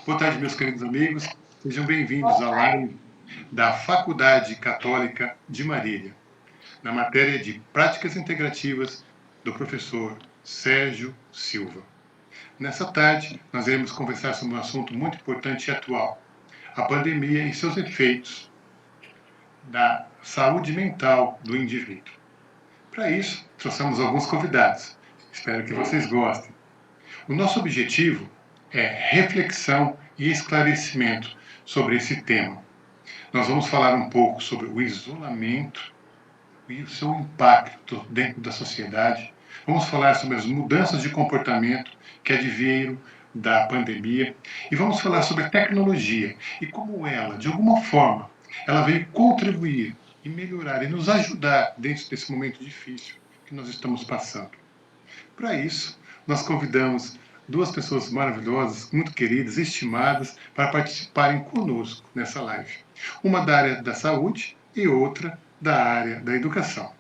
Boa tarde, meus queridos amigos. Sejam bem-vindos à live da Faculdade Católica de Marília, na matéria de Práticas Integrativas do professor Sérgio Silva. Nessa tarde, nós iremos conversar sobre um assunto muito importante e atual: a pandemia e seus efeitos da saúde mental do indivíduo. Para isso, trouxemos alguns convidados. Espero que vocês gostem. O nosso objetivo é reflexão e esclarecimento sobre esse tema. Nós vamos falar um pouco sobre o isolamento e o seu impacto dentro da sociedade. Vamos falar sobre as mudanças de comportamento que advieram da pandemia e vamos falar sobre a tecnologia e como ela, de alguma forma, ela veio contribuir e melhorar e nos ajudar dentro desse momento difícil que nós estamos passando. Para isso, nós convidamos duas pessoas maravilhosas, muito queridas, estimadas, para participarem conosco nessa live. Uma da área da saúde e outra da área da educação.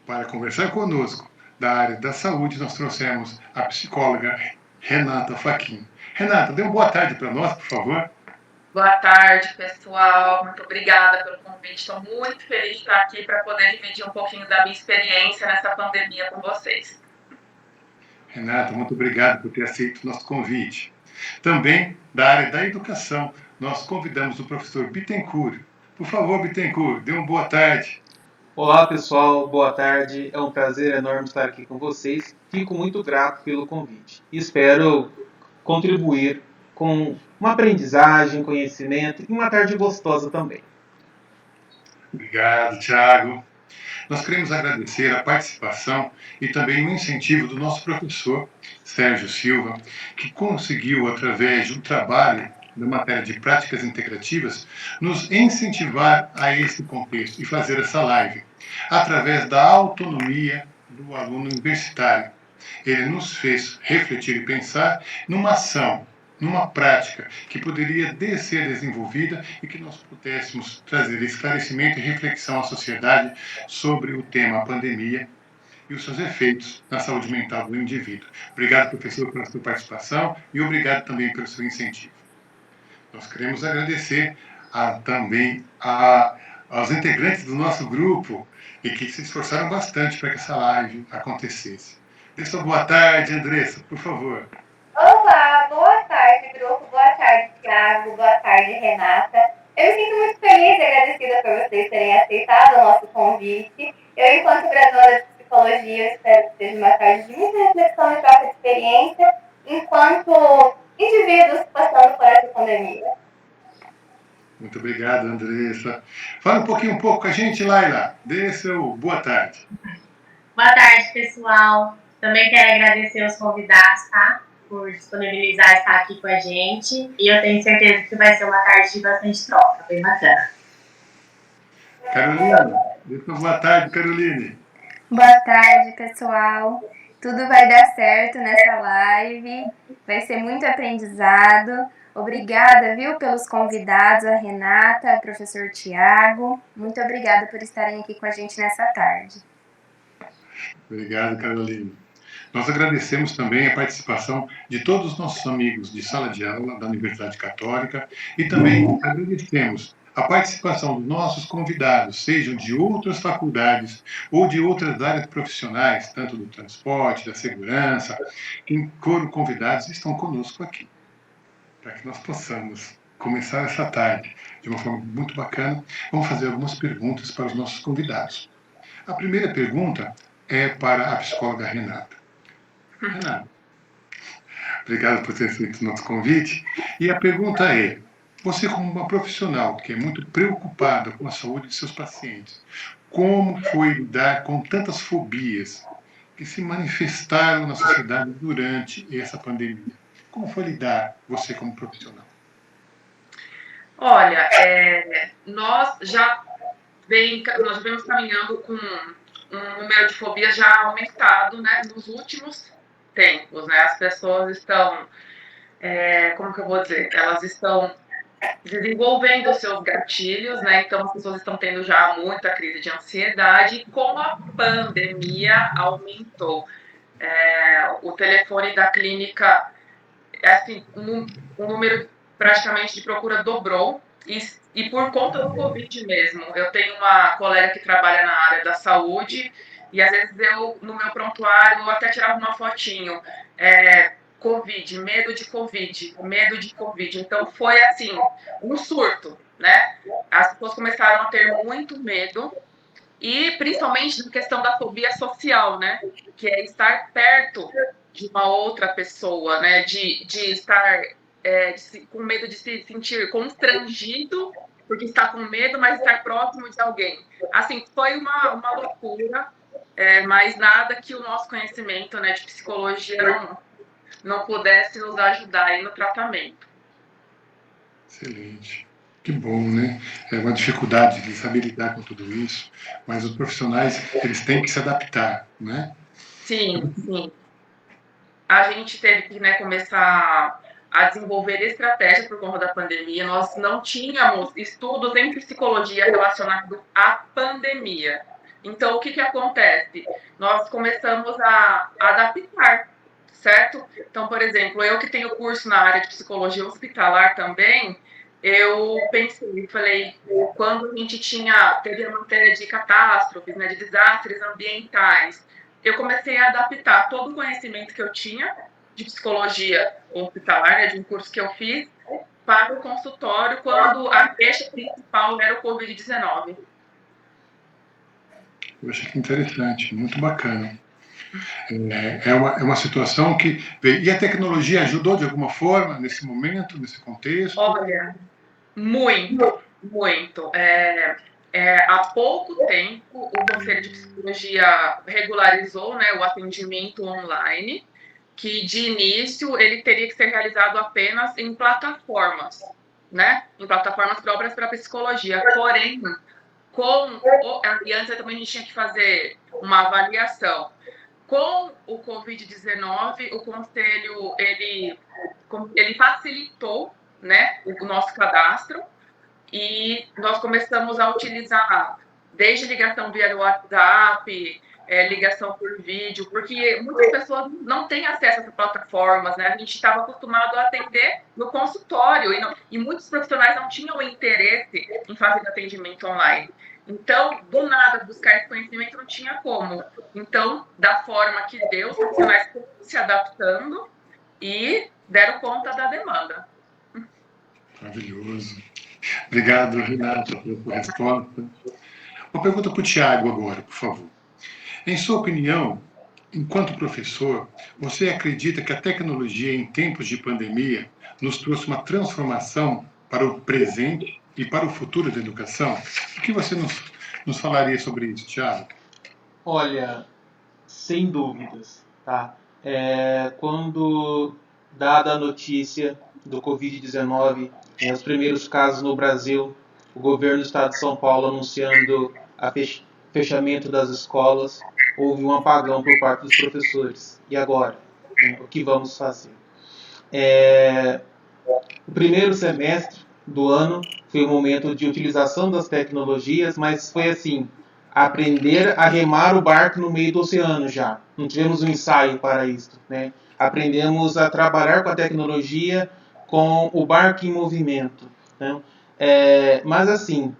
Para conversar conosco da área da saúde, nós trouxemos a psicóloga Renata Fachin. Renata, dê uma boa tarde para nós, por favor. Boa tarde, pessoal. Muito obrigada pelo convite. Estou muito feliz de estar aqui para poder dividir um pouquinho da minha experiência nessa pandemia com vocês. Renata, muito obrigado por ter aceito o nosso convite. Também, da área da educação, nós convidamos o professor Bittencourt. Por favor, Bittencourt, dê uma boa tarde. Olá, pessoal. Boa tarde. É um prazer enorme estar aqui com vocês. Fico muito grato pelo convite. Espero contribuir com uma aprendizagem, conhecimento e uma tarde gostosa também. Obrigado, Thiago. Nós queremos agradecer a participação e também o incentivo do nosso professor, Sérgio Silva, que conseguiu, através de um trabalho da matéria de práticas integrativas, nos incentivar a esse contexto e fazer essa live, através da autonomia do aluno universitário. Ele nos fez refletir e pensar numa ação, numa prática que poderia ser desenvolvida e que nós pudéssemos trazer esclarecimento e reflexão à sociedade sobre o tema pandemia e os seus efeitos na saúde mental do indivíduo. Obrigado, professor, pela sua participação e obrigado também pelo seu incentivo. Nós queremos agradecer também aos integrantes do nosso grupo e que se esforçaram bastante para que essa live acontecesse. Dê sua boa tarde, Andressa, por favor. Olá, boa tarde, grupo. Boa tarde, Thiago. Boa tarde, Renata. Eu me sinto muito feliz e agradecida por vocês terem aceitado o nosso convite. Eu, enquanto graduanda de psicologia, espero que seja uma tarde de muita reflexão e troca de experiência, enquanto indivíduos passando por essa pandemia. Muito obrigado, Andressa. Fala um pouco com a gente, Laila. Dê seu boa tarde. Boa tarde, pessoal. Também quero agradecer aos convidados, tá? Por disponibilizar estar aqui com a gente. E eu tenho certeza que vai ser uma tarde de bastante troca, bem bacana. Carolina, dê sua boa tarde, Caroline. Boa tarde, pessoal. Tudo vai dar certo nessa live. Vai ser muito aprendizado. Obrigada, viu, pelos convidados, a Renata, o professor Tiago. Muito obrigada por estarem aqui com a gente nessa tarde. Obrigado, Carolina. Nós agradecemos também a participação de todos os nossos amigos de sala de aula da Universidade Católica e também agradecemos a participação dos nossos convidados, sejam de outras faculdades ou de outras áreas profissionais, tanto do transporte, da segurança, que foram convidados e estão conosco aqui, para que nós possamos começar essa tarde de uma forma muito bacana. Vamos fazer algumas perguntas para os nossos convidados. A primeira pergunta é para a psicóloga Renata. Renata, obrigado por ter feito o nosso convite. E a pergunta é, você como uma profissional que é muito preocupada com a saúde de seus pacientes, como foi lidar com tantas fobias que se manifestaram na sociedade durante essa pandemia? Como foi lidar você como profissional? Olha, nós vemos caminhando com um número de fobias já aumentado, né, nos últimos tempos, né? As pessoas estão, como que eu vou dizer? Elas estão desenvolvendo os seus gatilhos, né? Então as pessoas estão tendo já muita crise de ansiedade e com a pandemia aumentou. O telefone da clínica, assim, um número praticamente de procura dobrou. E por conta do Covid mesmo. Eu tenho uma colega que trabalha na área da saúde e às vezes eu, no meu prontuário, eu até tirava uma fotinho. Covid, medo de Covid, medo de Covid. Então foi assim, um surto, né? As pessoas começaram a ter muito medo e principalmente na questão da fobia social, né? Que é estar perto de uma outra pessoa, né? De estar com medo de se sentir constrangido porque está com medo, mas estar próximo de alguém. Assim, foi uma loucura, mas nada que o nosso conhecimento, né, de psicologia não pudesse nos ajudar aí no tratamento. Excelente. Que bom, né? É uma dificuldade de saber lidar com tudo isso, mas os profissionais, eles têm que se adaptar, né? Sim, sim. A gente teve que, né, começar a desenvolver estratégia por conta da pandemia. Nós não tínhamos estudos em psicologia relacionados à pandemia. Então, o que acontece? Nós começamos a adaptar, certo? Então, por exemplo, eu que tenho curso na área de psicologia hospitalar também, eu pensei, falei, quando a gente teve a matéria de catástrofes, né, de desastres ambientais, eu comecei a adaptar todo o conhecimento que eu tinha de psicologia hospitalar, né, de um curso que eu fiz, para o consultório, quando a queixa principal era o Covid-19. Eu achei que interessante, muito bacana. É uma situação que... E a tecnologia ajudou de alguma forma nesse momento, nesse contexto? Olha, muito, muito. Há pouco tempo, o Conselho de Psicologia regularizou, né, o atendimento online, que de início ele teria que ser realizado apenas em plataformas, né? Em plataformas próprias para psicologia. Porém, e antes também a gente tinha que fazer uma avaliação. Com o Covid-19, o Conselho ele facilitou, né, o nosso cadastro e nós começamos a utilizar desde ligação via WhatsApp, ligação por vídeo, porque muitas pessoas não têm acesso a essas plataformas, né? A gente estava acostumado a atender no consultório e muitos profissionais não tinham interesse em fazer atendimento online. Então, do nada, buscar esse conhecimento não tinha como. Então, da forma que deu, os profissionais foram se adaptando e deram conta da demanda. Maravilhoso. Obrigado, Renata, pela sua resposta. Uma pergunta para o Tiago agora, por favor. Em sua opinião, enquanto professor, você acredita que a tecnologia em tempos de pandemia nos trouxe uma transformação para o presente e para o futuro da educação? O que você nos falaria sobre isso, Tiago? Olha, sem dúvidas, tá? Quando dada a notícia do Covid-19, os primeiros casos no Brasil, o governo do estado de São Paulo anunciando o fechamento das escolas, houve um apagão por parte dos professores. E agora? O que vamos fazer? O primeiro semestre do ano foi o momento de utilização das tecnologias, mas foi assim, aprender a remar o barco no meio do oceano já. Não tivemos um ensaio para isso, né? Aprendemos a trabalhar com a tecnologia com o barco em movimento, né? Mas assim,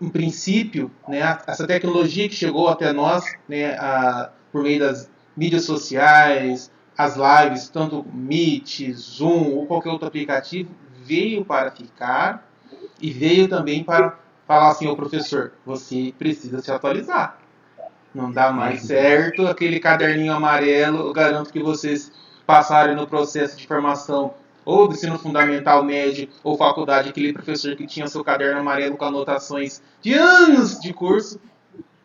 em princípio, né, essa tecnologia que chegou até nós, né, por meio das mídias sociais, as lives, tanto Meet, Zoom ou qualquer outro aplicativo, veio para ficar e veio também para falar assim ao professor, você precisa se atualizar. Não dá mais certo aquele caderninho amarelo, eu garanto que vocês passarem no processo de formação ou do ensino fundamental, médio ou faculdade, aquele professor que tinha seu caderno amarelo com anotações de anos de curso,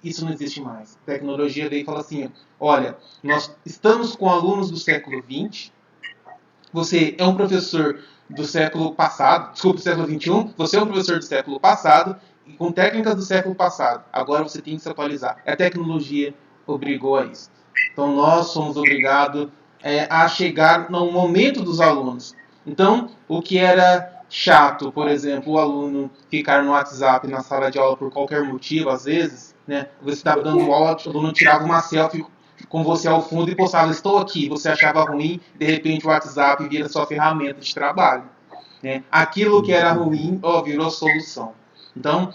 isso não existe mais. A tecnologia veio e fala assim, olha, nós estamos com alunos do século XX, você é um professor do século passado, desculpa, do século XXI, você é um professor do século passado, e com técnicas do século passado, agora você tem que se atualizar. A tecnologia obrigou a isso. Então nós somos obrigados a chegar no momento dos alunos. Então, o que era chato, por exemplo, o aluno ficar no WhatsApp na sala de aula por qualquer motivo, às vezes, né, você estava dando aula, o aluno tirava uma selfie com você ao fundo e postava, estou aqui, você achava ruim, de repente o WhatsApp vira sua ferramenta de trabalho. né? Aquilo que era ruim, virou solução. Então,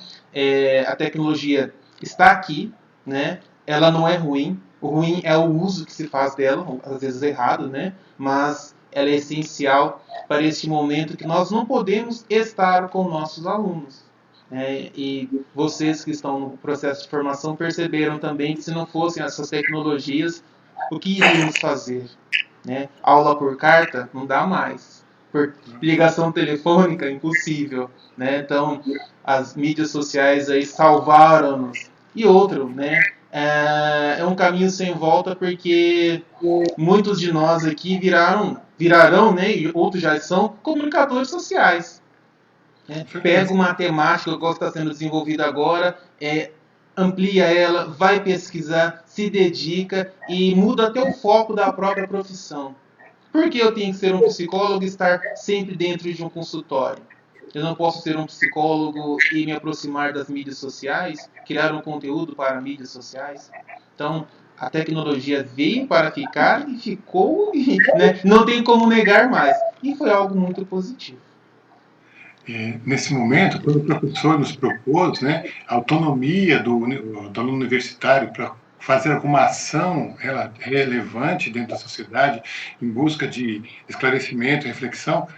a tecnologia está aqui, né? Ela não é ruim. O ruim é o uso que se faz dela, às vezes errado, né? Mas ela é essencial para este momento que nós não podemos estar com nossos alunos. E vocês que estão no processo de formação perceberam também que se não fossem essas tecnologias, o que iríamos fazer? Né? Aula por carta não dá mais. Por ligação telefônica, impossível. Né? Então, as mídias sociais aí salvaram-nos. E outro, né? É um caminho sem volta porque muitos de nós aqui virarão, né? E outros já são comunicadores sociais. Pega uma temática que está sendo desenvolvida agora, amplia ela, vai pesquisar, se dedica e muda até o foco da própria profissão. Por que eu tenho que ser um psicólogo e estar sempre dentro de um consultório? Eu não posso ser um psicólogo e me aproximar das mídias sociais, criar um conteúdo para mídias sociais? Então, a tecnologia veio para ficar e ficou, né? Não tem como negar mais. E foi algo muito positivo. Nesse momento, quando o professor nos propôs, né, a autonomia do aluno universitário para fazer alguma ação relevante dentro da sociedade, em busca de esclarecimento, reflexão,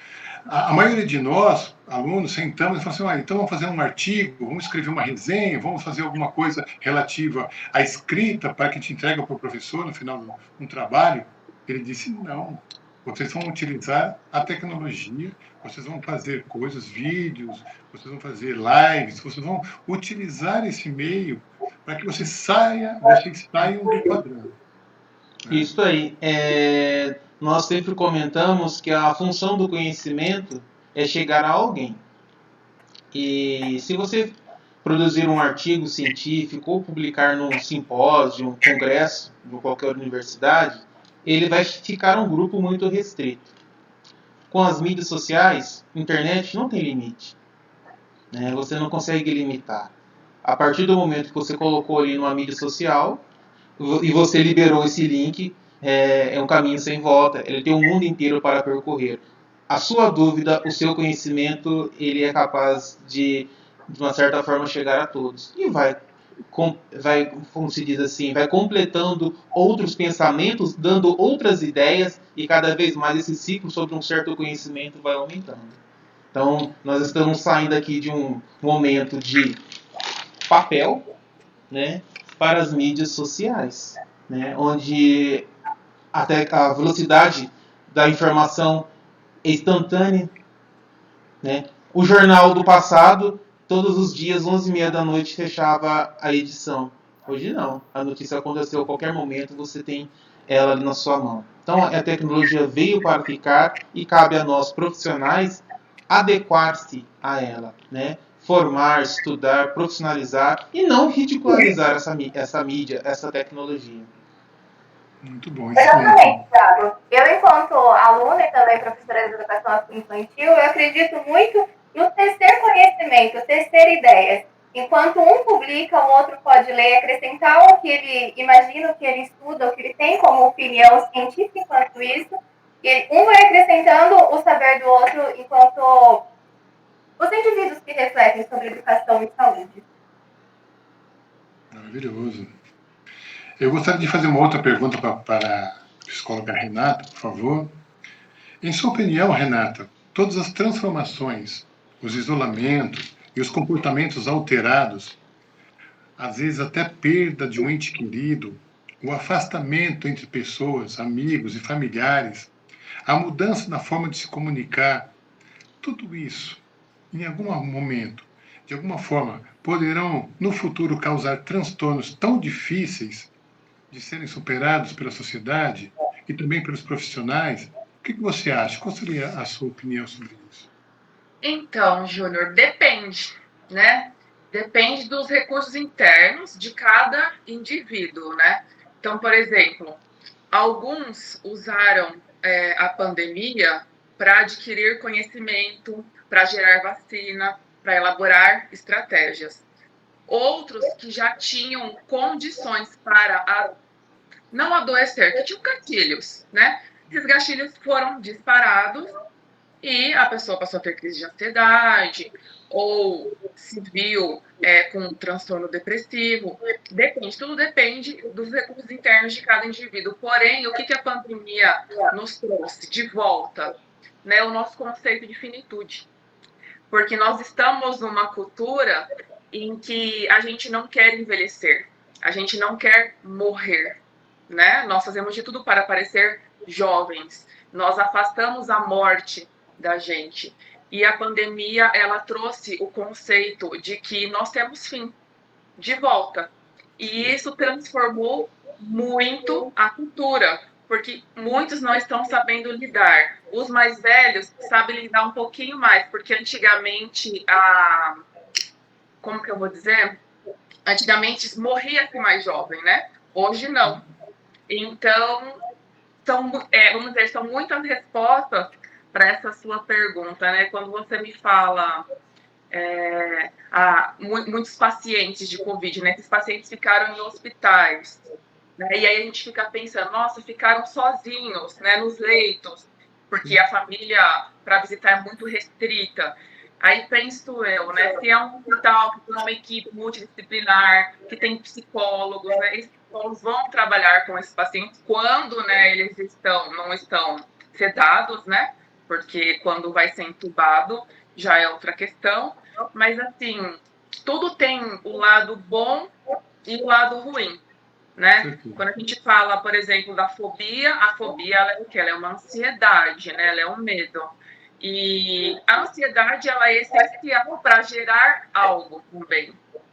a maioria de nós, alunos, sentamos e falamos assim, então vamos fazer um artigo, vamos escrever uma resenha, vamos fazer alguma coisa relativa à escrita para que a gente entregue para o professor no final de um trabalho. Ele disse, não, vocês vão utilizar a tecnologia, vocês vão fazer coisas, vídeos, vocês vão fazer lives, vocês vão utilizar esse meio para que vocês saiam do padrão. Isso aí. Nós sempre comentamos que a função do conhecimento é chegar a alguém. E se você produzir um artigo científico ou publicar num simpósio, um congresso de qualquer universidade, ele vai ficar um grupo muito restrito. Com as mídias sociais, internet não tem limite. Né? Você não consegue limitar. A partir do momento que você colocou ali numa mídia social e você liberou esse link, é um caminho sem volta. Ele tem um mundo inteiro para percorrer. A sua dúvida, o seu conhecimento, ele é capaz de uma certa forma, chegar a todos. E vai, como se diz assim, vai completando outros pensamentos, dando outras ideias, e cada vez mais esse ciclo sobre um certo conhecimento vai aumentando. Então, nós estamos saindo aqui de um momento de papel, né, para as mídias sociais, né, onde até a velocidade da informação é instantânea. Né? O jornal do passado, todos os dias, 11h30 da noite, fechava a edição. Hoje não. A notícia aconteceu a qualquer momento, você tem ela ali na sua mão. Então, a tecnologia veio para ficar e cabe a nós, profissionais, adequar-se a ela. Né? Formar, estudar, profissionalizar e não ridicularizar essa mídia, essa tecnologia. Muito bom. Exatamente, Thiago. Eu, enquanto aluna e também professora de educação infantil, eu acredito muito no tecer conhecimento, tecer ideias. Enquanto um publica, o outro pode ler, acrescentar o que ele imagina, o que ele estuda, o que ele tem como opinião científica enquanto isso. E um vai acrescentando o saber do outro enquanto os indivíduos que refletem sobre educação e saúde. Maravilhoso. Eu gostaria de fazer uma outra pergunta para a psicóloga Renata, por favor. Em sua opinião, Renata, todas as transformações, os isolamentos e os comportamentos alterados, às vezes até perda de um ente querido, o afastamento entre pessoas, amigos e familiares, a mudança na forma de se comunicar, tudo isso, em algum momento, de alguma forma, poderão no futuro causar transtornos tão difíceis de serem superados pela sociedade e também pelos profissionais. O que você acha? Qual seria a sua opinião sobre isso? Então, Júnior, depende, né? Depende dos recursos internos de cada indivíduo, né? Então, por exemplo, alguns usaram a pandemia para adquirir conhecimento, para gerar vacina, para elaborar estratégias. Outros que já tinham condições para não adoecer, que tinham gatilhos, né? Esses gatilhos foram disparados e a pessoa passou a ter crise de ansiedade, ou se viu com um transtorno depressivo. Depende, tudo depende dos recursos internos de cada indivíduo. Porém, o que a pandemia nos trouxe de volta? Né, o nosso conceito de finitude. Porque nós estamos numa cultura em que a gente não quer envelhecer, a gente não quer morrer, né? Nós fazemos de tudo para parecer jovens, nós afastamos a morte da gente. E a pandemia, ela trouxe o conceito de que nós temos fim, de volta. E isso transformou muito a cultura, porque muitos não estão sabendo lidar. Os mais velhos sabem lidar um pouquinho mais, porque antigamente, como que eu vou dizer? Antigamente morria-se mais jovem, né? Hoje não. Então, vamos dizer, são muitas respostas para essa sua pergunta, né? Quando você me fala muitos pacientes de Covid, né? Esses pacientes ficaram em hospitais, né? E aí a gente fica pensando, nossa, ficaram sozinhos, né? Nos leitos, porque a família para visitar é muito restrita. Aí penso eu, né? Se é um hospital que tem uma equipe multidisciplinar, que tem psicólogos, né? Esses psicólogos vão trabalhar com esses pacientes quando, né, eles não estão sedados, né? Porque quando vai ser entubado já é outra questão. Mas, assim, tudo tem o lado bom e o lado ruim, né? Quando a gente fala, por exemplo, da fobia, a fobia ela é o quê? Ela é uma ansiedade, né? Ela é um medo. E a ansiedade ela é essencial para gerar algo também,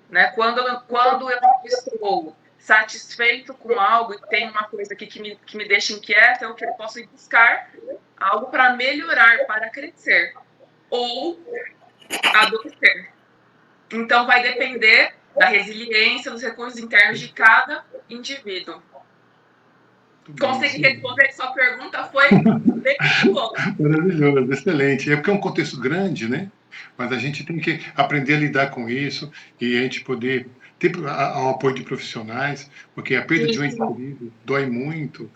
né? Quando eu estou satisfeito com algo e tem uma coisa aqui que me deixa inquieta, eu posso ir buscar algo para melhorar, para crescer ou adoecer. Então, vai depender da resiliência, dos recursos internos de cada indivíduo. Consegui responder sua pergunta, foi bem boa. Maravilhoso, excelente. É porque é um contexto grande, né? Mas a gente tem que aprender a lidar com isso e a gente poder ter o apoio de profissionais, porque a perda de um ente querido dói muito.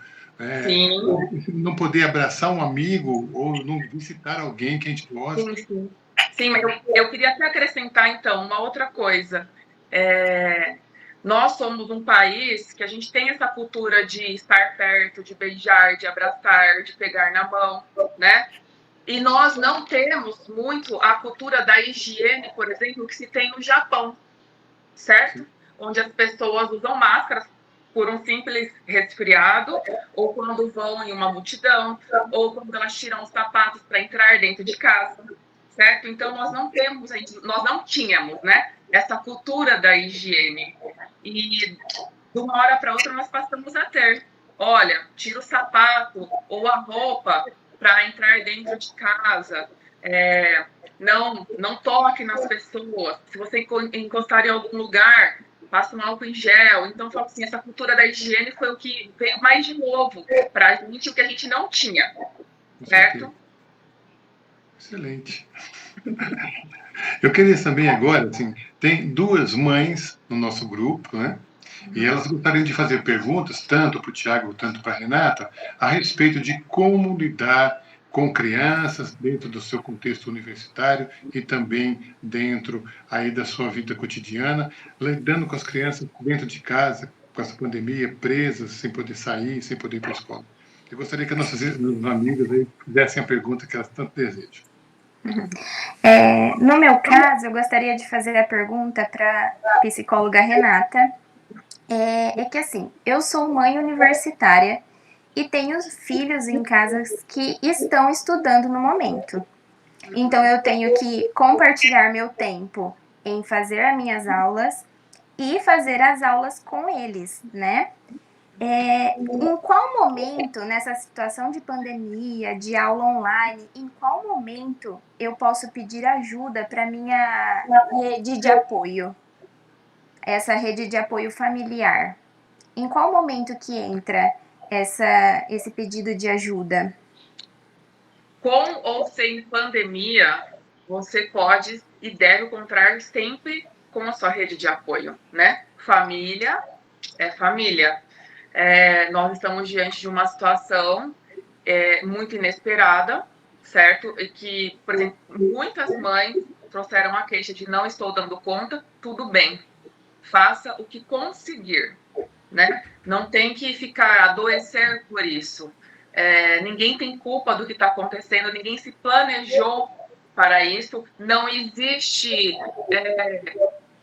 Não poder abraçar um amigo ou não visitar alguém que a gente gosta. Sim, mas eu queria até acrescentar, então, uma outra coisa. Nós somos um país que a gente tem essa cultura de estar perto, de beijar, de abraçar, de pegar na mão, né? E nós não temos muito a cultura da higiene, por exemplo, que se tem no Japão, certo? Onde as pessoas usam máscaras por um simples resfriado, ou quando vão em uma multidão, ou quando elas tiram os sapatos para entrar dentro de casa, certo? Então, nós não tínhamos, né, essa cultura da higiene. E de uma hora para outra nós passamos a ter. Olha, tira o sapato ou a roupa para entrar dentro de casa. Não toque nas pessoas. Se você encostar em algum lugar, passa um álcool em gel. Então, falo assim, essa cultura da higiene foi o que veio mais de novo para a gente, o que a gente não tinha, certo? Excelente. Eu queria saber agora, assim, tem duas mães no nosso grupo, né? E elas gostariam de fazer perguntas, tanto para o Tiago, tanto para a Renata, a respeito de como lidar com crianças dentro do seu contexto universitário e também dentro aí da sua vida cotidiana, lidando com as crianças dentro de casa, com essa pandemia, presas, sem poder sair, sem poder ir para a escola. Eu gostaria que nossas amigas aí fizessem a pergunta que elas tanto desejam. No meu caso, eu gostaria de fazer a pergunta para a psicóloga Renata. É que assim, eu sou mãe universitária e tenho filhos em casa que estão estudando no momento. Então eu tenho que compartilhar meu tempo em fazer as minhas aulas e fazer as aulas com eles, né? Em qual momento, nessa situação de pandemia, de aula online, em qual momento eu posso pedir ajuda para minha rede de apoio? Essa rede de apoio familiar. Em qual momento que entra esse pedido de ajuda? Com ou sem pandemia, você pode e deve encontrar sempre com a sua rede de apoio, né? Família é família. Nós estamos diante de uma situação muito inesperada, certo? E que, por exemplo, muitas mães trouxeram a queixa de não estou dando conta, tudo bem, faça o que conseguir, né? Não tem que ficar adoecer por isso. Ninguém tem culpa do que está acontecendo, ninguém se planejou para isso, não existe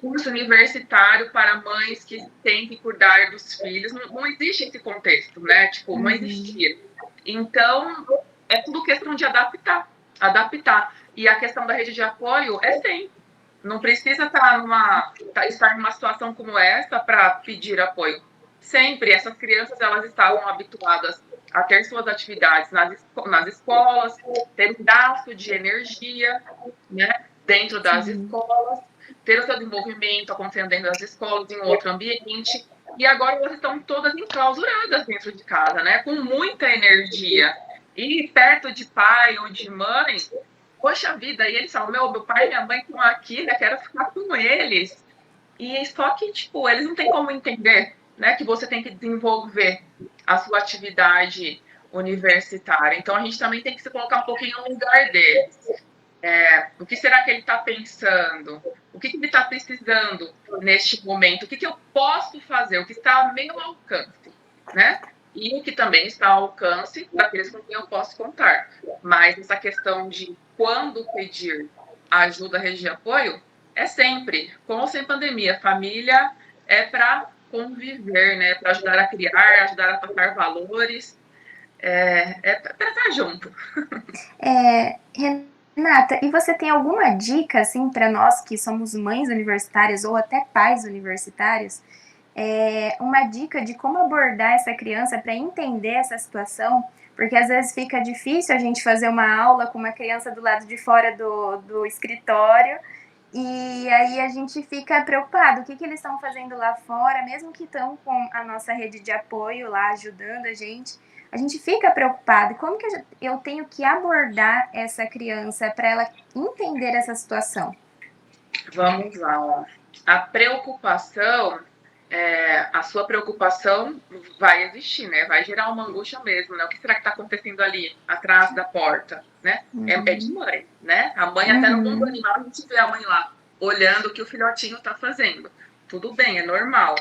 curso universitário para mães que têm que cuidar dos filhos, não existe esse contexto, né? Tipo, não existia. Então, é tudo questão de adaptar. E a questão da rede de apoio é sempre. Não precisa estar numa situação como essa para pedir apoio. Sempre essas crianças elas estavam habituadas a ter suas atividades nas escolas, ter um gasto de energia, né, dentro das escolas, ter o seu desenvolvimento acontecendo dentro das escolas, em outro ambiente. E agora elas estão todas enclausuradas dentro de casa, né, com muita energia. E perto de pai ou de mãe, poxa vida, e eles falam, meu pai e minha mãe estão aqui, né, quero ficar com eles. E só que, tipo, eles não têm como entender, né, que você tem que desenvolver a sua atividade universitária. Então, a gente também tem que se colocar um pouquinho no lugar deles. O que será que ele está pensando? O que ele está precisando neste momento? O que eu posso fazer? O que está ao meu alcance, né? E o que também está ao alcance daqueles com quem eu posso contar. Mas essa questão de quando pedir ajuda, rede de apoio, é sempre, com ou sem pandemia. Família é para conviver, né? Para ajudar a criar, ajudar a passar valores, para estar junto. Renata, e você tem alguma dica, assim, para nós que somos mães universitárias ou até pais universitários, uma dica de como abordar essa criança para entender essa situação? Porque às vezes fica difícil a gente fazer uma aula com uma criança do lado de fora do escritório, e aí a gente fica preocupado, o que eles estão fazendo lá fora, mesmo que estão com a nossa rede de apoio lá ajudando a gente fica preocupado. Como que eu tenho que abordar essa criança para ela entender essa situação? Vamos lá, ó. A preocupação, a sua preocupação vai existir, né? Vai gerar uma angústia mesmo, né? O que será que está acontecendo ali, atrás da porta, né? É de mãe, né? A mãe até no mundo animal, a gente vê a mãe lá, olhando o que o filhotinho está fazendo. Tudo bem, é normal.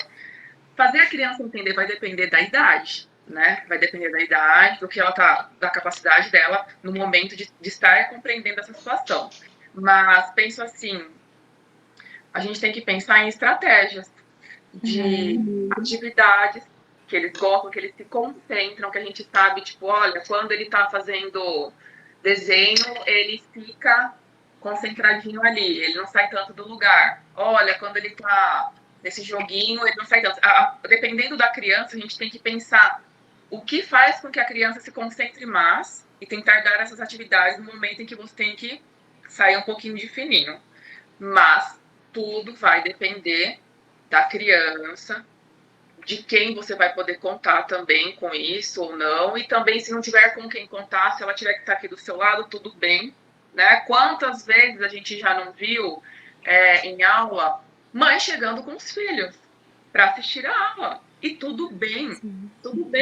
Fazer a criança entender vai depender da idade, né? Vai depender da idade, do que ela tá, da capacidade dela no momento de estar compreendendo essa situação. Mas penso assim, a gente tem que pensar em estratégias de atividades que eles gostam, que eles se concentram, que a gente sabe, tipo, olha, quando ele tá fazendo desenho, ele fica concentradinho ali, ele não sai tanto do lugar. Olha, quando ele tá nesse joguinho, ele não sai tanto. Dependendo da criança, a gente tem que pensar o que faz com que a criança se concentre mais e tentar dar essas atividades no momento em que você tem que sair um pouquinho de fininho. Mas tudo vai depender da criança, de quem você vai poder contar também com isso ou não, e também se não tiver com quem contar, se ela tiver que estar aqui do seu lado, tudo bem, né? Quantas vezes a gente já não viu em aula mãe chegando com os filhos para assistir a aula, e tudo bem,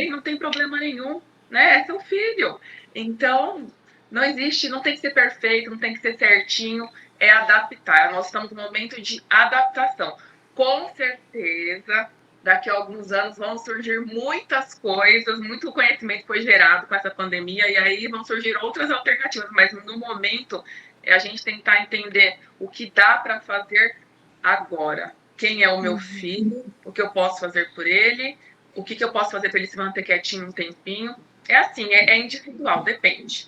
não tem problema nenhum, né? É seu filho. Então, não existe, não tem que ser perfeito, não tem que ser certinho, é adaptar. Nós estamos no momento de adaptação. Com certeza, daqui a alguns anos vão surgir muitas coisas, muito conhecimento foi gerado com essa pandemia, e aí vão surgir outras alternativas, mas no momento é a gente tentar entender o que dá para fazer agora. Quem é o meu filho, o que eu posso fazer por ele, o que eu posso fazer para ele se manter quietinho um tempinho. É assim, é individual, depende.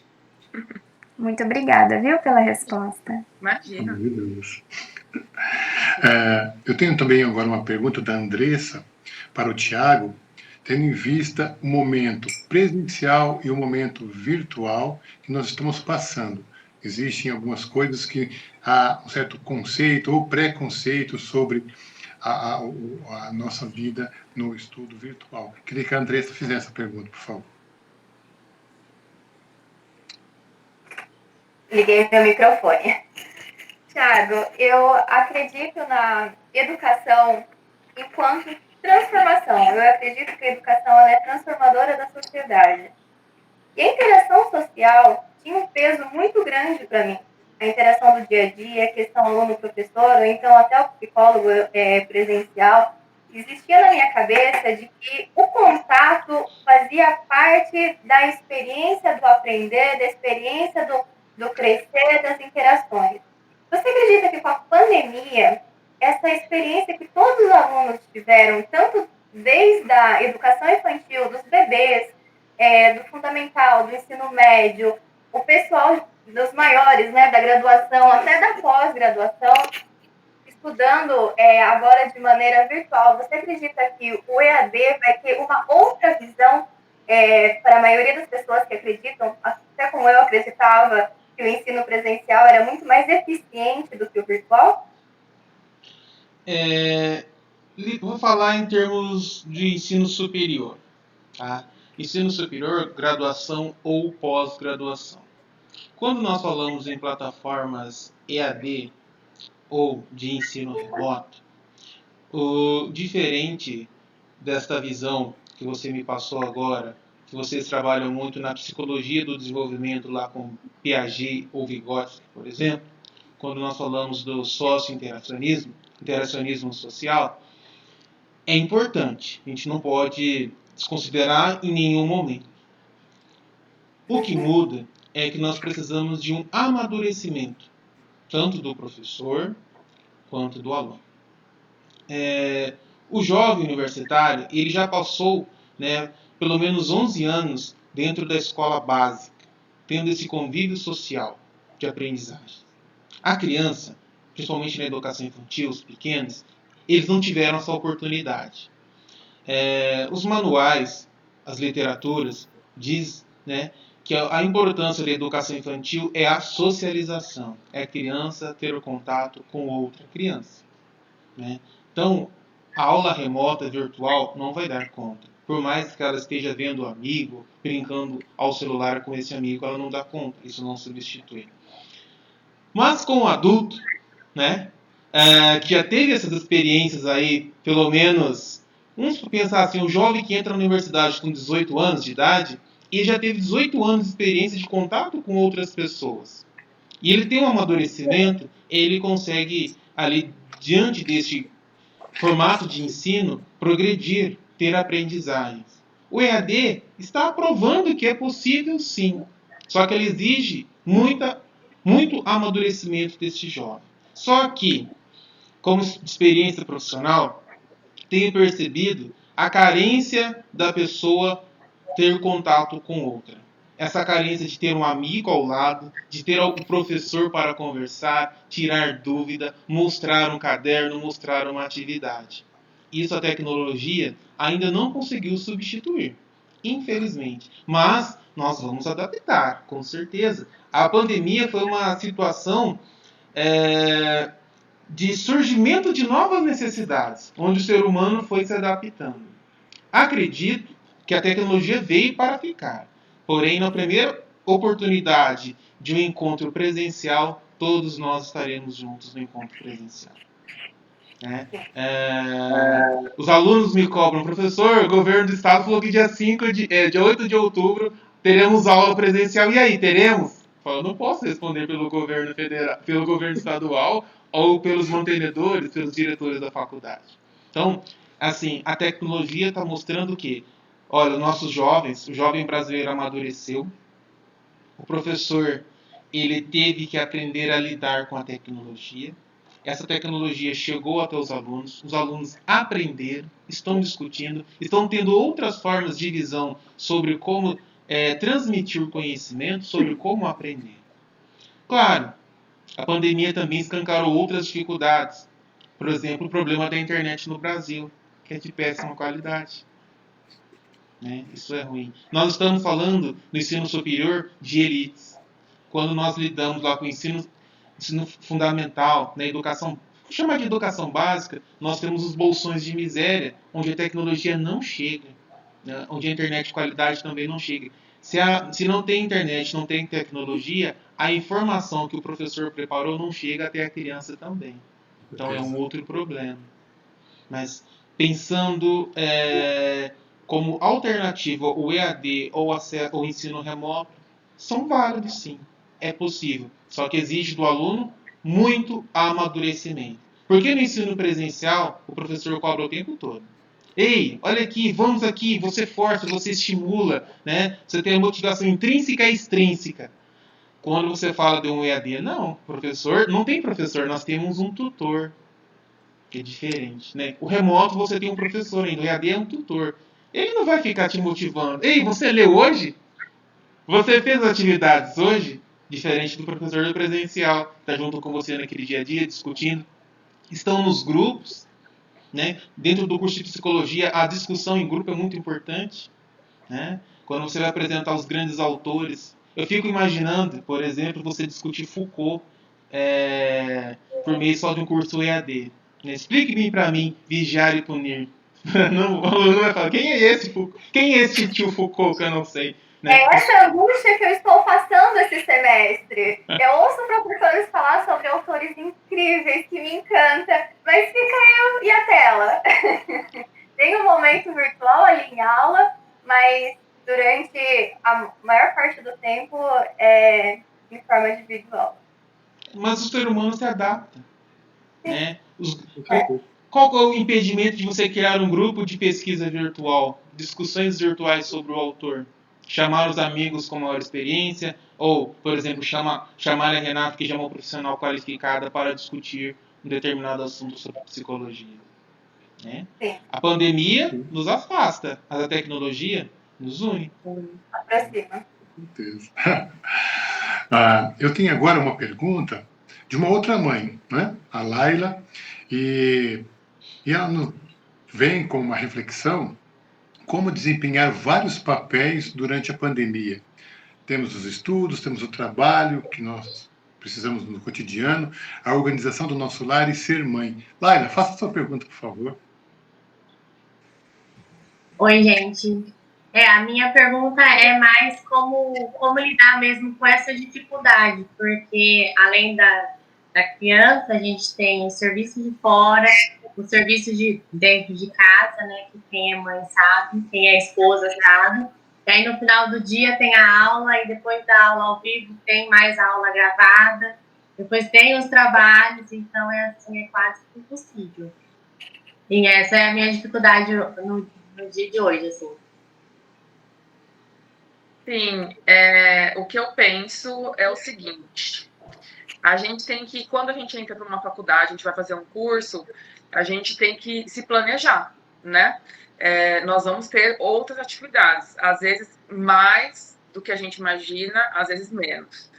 Muito obrigada, viu, pela resposta. Imagina. Meu Deus. Eu tenho também agora uma pergunta da Andressa para o Tiago, tendo em vista o momento presencial e o momento virtual que nós estamos passando. Existem algumas coisas que há um certo conceito ou preconceito sobre a nossa vida no estudo virtual. Queria que a Andressa fizesse essa pergunta, por favor. Liguei meu microfone. Tiago, eu acredito na educação enquanto transformação. Eu acredito que a educação ela é transformadora da sociedade. E a interação social tinha um peso muito grande para mim. A interação do dia a dia, a questão aluno-professor, ou então até o psicólogo presencial, existia na minha cabeça de que o contato fazia parte da experiência do aprender, da experiência do crescer, das interações. Você acredita que com a pandemia, essa experiência que todos os alunos tiveram, tanto desde a educação infantil, dos bebês, do fundamental, do ensino médio, o pessoal dos maiores, né, da graduação, até da pós-graduação, estudando agora de maneira virtual, você acredita que o EAD vai ter uma outra visão para a maioria das pessoas que acreditam, até como eu acreditava, que o ensino presencial era muito mais eficiente do que o virtual? Vou falar em termos de ensino superior. Tá? Ensino superior, graduação ou pós-graduação. Quando nós falamos em plataformas EAD ou de ensino remoto, o diferente desta visão que você me passou agora, que vocês trabalham muito na psicologia do desenvolvimento lá com Piaget ou Vygotsky, por exemplo, quando nós falamos do socio-interacionismo, interacionismo social, é importante. A gente não pode desconsiderar em nenhum momento. O que muda é que nós precisamos de um amadurecimento, tanto do professor quanto do aluno. O jovem universitário, ele já passou, né, pelo menos 11 anos dentro da escola básica, tendo esse convívio social de aprendizagem. A criança, principalmente na educação infantil, os pequenos, eles não tiveram essa oportunidade. Os manuais, as literaturas, diz, né, que a importância da educação infantil é a socialização, é a criança ter o contato com outra criança. Né? Então, a aula remota, virtual, não vai dar conta. Por mais que ela esteja vendo o amigo, brincando ao celular com esse amigo, ela não dá conta. Isso não substitui. Mas com o adulto, né, que já teve essas experiências aí, pelo menos, vamos pensar assim, o jovem que entra na universidade com 18 anos de idade, ele já teve 18 anos de experiência de contato com outras pessoas. E ele tem um amadurecimento, ele consegue, ali, diante deste formato de ensino, progredir, ter aprendizagens. O EAD está provando que é possível sim, só que ele exige muito amadurecimento deste jovem. Só que, como experiência profissional, tenho percebido a carência da pessoa ter contato com outra. Essa carência de ter um amigo ao lado, de ter o professor para conversar, tirar dúvida, mostrar um caderno, mostrar uma atividade. Isso a tecnologia ainda não conseguiu substituir, infelizmente. Mas nós vamos adaptar, com certeza. A pandemia foi uma situação de surgimento de novas necessidades, onde o ser humano foi se adaptando. Acredito que a tecnologia veio para ficar. Porém, na primeira oportunidade de um encontro presencial, todos nós estaremos juntos no encontro presencial. Os alunos me cobram, professor, o governo do estado falou que dia 8 de outubro teremos aula presencial. E aí, teremos? Eu não posso responder pelo governo federal, pelo governo estadual ou pelos mantenedores, pelos diretores da faculdade. Então, assim, a tecnologia está mostrando que, olha, os nossos jovens, o jovem brasileiro amadureceu, o professor, ele teve que aprender a lidar com a tecnologia. Essa tecnologia chegou até os alunos aprenderam, estão discutindo, estão tendo outras formas de visão sobre como transmitir conhecimento, sobre como aprender. Claro, a pandemia também escancarou outras dificuldades. Por exemplo, o problema da internet no Brasil, que é de péssima qualidade. Isso é ruim. Nós estamos falando no ensino superior de elites. Quando nós lidamos lá com o ensino fundamental, na educação, vou chamar de educação básica, nós temos os bolsões de miséria, onde a tecnologia não chega, né? Onde a internet de qualidade também não chega. Se não tem internet, não tem tecnologia, a informação que o professor preparou não chega até a criança também. Então é um outro problema. Mas pensando como alternativa o EAD ou o ensino remoto, são válidos sim. É possível. Só que exige do aluno muito amadurecimento. Porque no ensino presencial, o professor cobra o tempo todo. Ei, olha aqui, vamos aqui, você força, você estimula, né? Você tem a motivação intrínseca e extrínseca. Quando você fala de um EAD, não, professor, não tem professor, nós temos um tutor, que é diferente, né? O remoto você tem um professor ainda, o EAD é um tutor. Ele não vai ficar te motivando. Ei, você leu hoje? Você fez atividades hoje? Diferente do professor do presencial, está junto com você naquele dia a dia, discutindo. Estão nos grupos, né? Dentro do curso de psicologia, a discussão em grupo é muito importante, né? Quando você vai apresentar os grandes autores. Eu fico imaginando, por exemplo, você discutir Foucault por meio só de um curso EAD. Né? Explique bem para mim, Vigiar e Punir. Não, o aluno vai falar, quem é esse Foucault? Quem é esse tio Foucault que eu não sei? Né? É essa angústia que eu estou passando esse semestre. Eu ouço professores falar sobre autores incríveis que me encantam, mas fica eu e a tela. Tem um momento virtual ali em aula, mas durante a maior parte do tempo é em forma de vídeo. Mas o ser humano se adapta. Né? Qual é o impedimento de você criar um grupo de pesquisa virtual, discussões virtuais sobre o autor? Chamar os amigos com maior experiência, ou, por exemplo, chamar a Renata, que já é uma profissional qualificada, para discutir um determinado assunto sobre psicologia. Né? A pandemia nos afasta, mas a tecnologia nos une. Aproxima. Com certeza. Eu tenho agora uma pergunta de uma outra mãe, né? A Laila, e ela vem com uma reflexão como desempenhar vários papéis durante a pandemia. Temos os estudos, temos o trabalho que nós precisamos no cotidiano, a organização do nosso lar e ser mãe. Laila, faça a sua pergunta, por favor. Oi, gente. A minha pergunta é mais como lidar mesmo com essa dificuldade, porque além da criança, a gente tem o serviço de fora, o serviço de dentro de casa, né, que quem é mãe sabe, quem é esposa sabe. E aí no final do dia tem a aula, e depois da aula ao vivo tem mais aula gravada, depois tem os trabalhos, então é quase impossível. E essa é a minha dificuldade no dia de hoje, assim. Sim, o que eu penso é o seguinte: a gente tem que, quando a gente entra para uma faculdade, a gente vai fazer um curso, a gente tem que se planejar, né? Nós vamos ter outras atividades, às vezes mais do que a gente imagina, às vezes menos.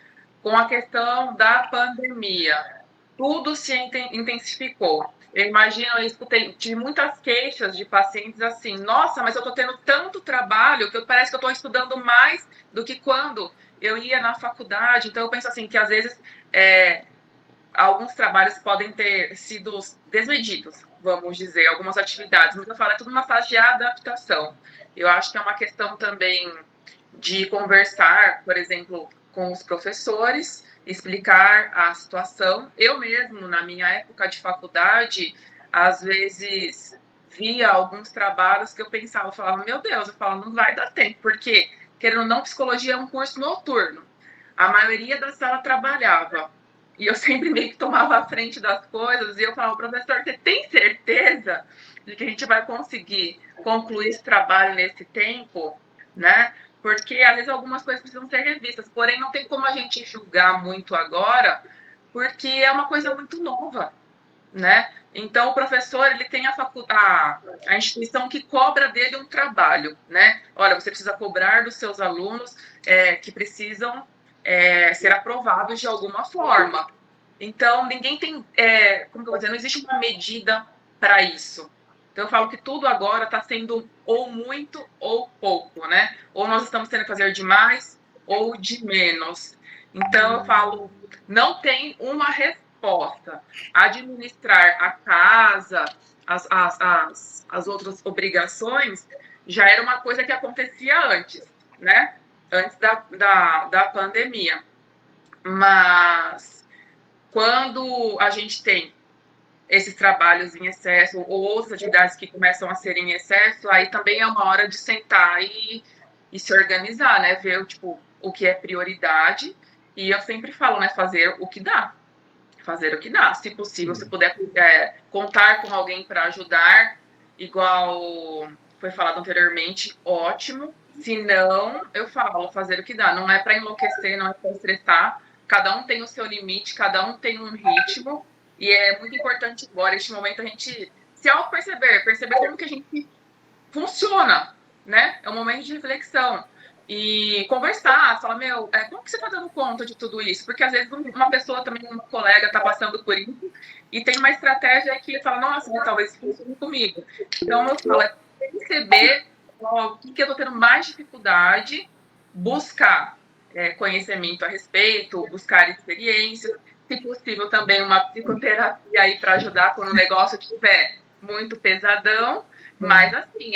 Com a questão da pandemia, tudo se intensificou. Eu imagino, eu tive muitas queixas de pacientes assim, nossa, mas eu estou tendo tanto trabalho que parece que eu estou estudando mais do que quando eu ia na faculdade. Então, eu penso assim, que às vezes alguns trabalhos podem ter sido desmedidos, vamos dizer, algumas atividades, mas eu falo, é tudo uma fase de adaptação. Eu acho que é uma questão também de conversar, por exemplo, com os professores, explicar a situação. Eu mesmo, na minha época de faculdade, às vezes via alguns trabalhos que eu pensava, eu falava, meu Deus, eu falava, não vai dar tempo, porque, querendo ou não, psicologia é um curso noturno. A maioria da sala trabalhava. E eu sempre meio que tomava a frente das coisas, e eu falava, professor, você tem certeza de que a gente vai conseguir concluir esse trabalho nesse tempo, né? Porque, às vezes, algumas coisas precisam ser revistas, porém, não tem como a gente julgar muito agora, porque é uma coisa muito nova, né? Então, o professor, ele tem a instituição que cobra dele um trabalho, né? Olha, você precisa cobrar dos seus alunos que precisam ser aprovados de alguma forma. Então, ninguém tem, como que eu vou dizer, não existe uma medida para isso. Então, eu falo que tudo agora está sendo ou muito ou pouco, né? Ou nós estamos tendo que fazer de mais ou de menos. Então, eu falo, não tem uma resposta. Administrar a casa, as outras obrigações, já era uma coisa que acontecia antes, né? Antes da pandemia. Mas quando a gente tem esses trabalhos em excesso ou outras atividades que começam a ser em excesso, aí também é uma hora de sentar e se organizar, né? Ver, tipo, o que é prioridade, e eu sempre falo, né, fazer o que dá. Fazer o que dá. Se possível, se puder contar com alguém para ajudar, igual foi falado anteriormente, ótimo. Se não, eu falo, fazer o que dá. Não é para enlouquecer, não é para estressar. Cada um tem o seu limite, cada um tem um ritmo. E é muito importante agora, neste momento, a gente se auto-perceber, perceber como que a gente funciona, né? É um momento de reflexão. E conversar, falar, como que você está dando conta de tudo isso? Porque às vezes uma pessoa também, uma colega, está passando por isso e tem uma estratégia que fala, nossa, talvez funcione comigo. Então eu falo, é perceber o que eu estou tendo mais dificuldade, buscar conhecimento a respeito, buscar experiências, se possível também uma psicoterapia aí para ajudar quando o negócio estiver muito pesadão. Mas, assim,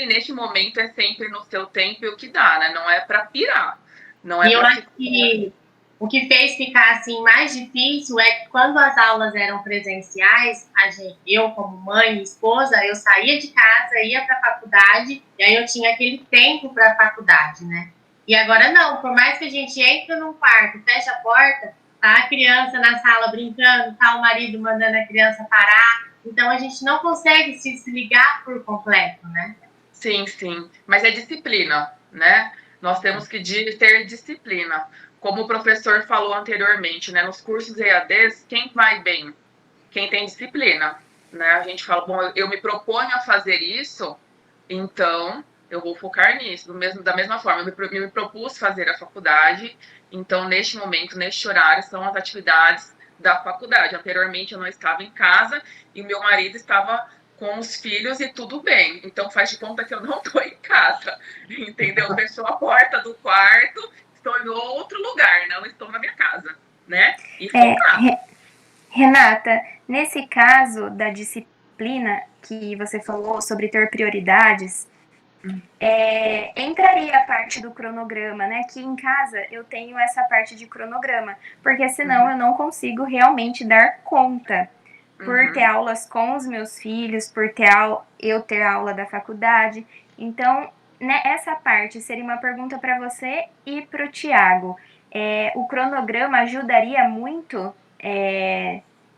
neste momento, é sempre no seu tempo e o que dá, né? Não é para pirar. Não é e eu acho que o que fez ficar, assim, mais difícil é que quando as aulas eram presenciais, eu, como mãe e esposa, eu saía de casa, ia para a faculdade, e aí eu tinha aquele tempo para a faculdade, né? E agora não, por mais que a gente entre num quarto, feche a porta, tá a criança na sala brincando, tá o marido mandando a criança parar. Então, a gente não consegue se desligar por completo, né? Sim, sim. Mas é disciplina, né? Nós temos que ter disciplina. Como o professor falou anteriormente, né? Nos cursos EADs, quem vai bem? Quem tem disciplina, né? A gente fala, bom, eu me proponho a fazer isso, então eu vou focar nisso. Da mesma forma, eu me propus fazer a faculdade, então neste momento, neste horário, são as atividades da faculdade. Anteriormente eu não estava em casa e meu marido estava com os filhos e tudo bem. Então faz de conta que eu não estou em casa, entendeu? Fechou a porta do quarto, estou em outro lugar, não estou na minha casa, né? E focar. Renata, nesse caso da disciplina que você falou sobre ter prioridades, entraria a parte do cronograma, né? Que em casa eu tenho essa parte de cronograma, porque senão eu não consigo realmente dar conta. Por ter aulas com os meus filhos, por eu ter aula da faculdade. Então, né, essa parte seria uma pergunta para você e para o Tiago. O cronograma ajudaria muito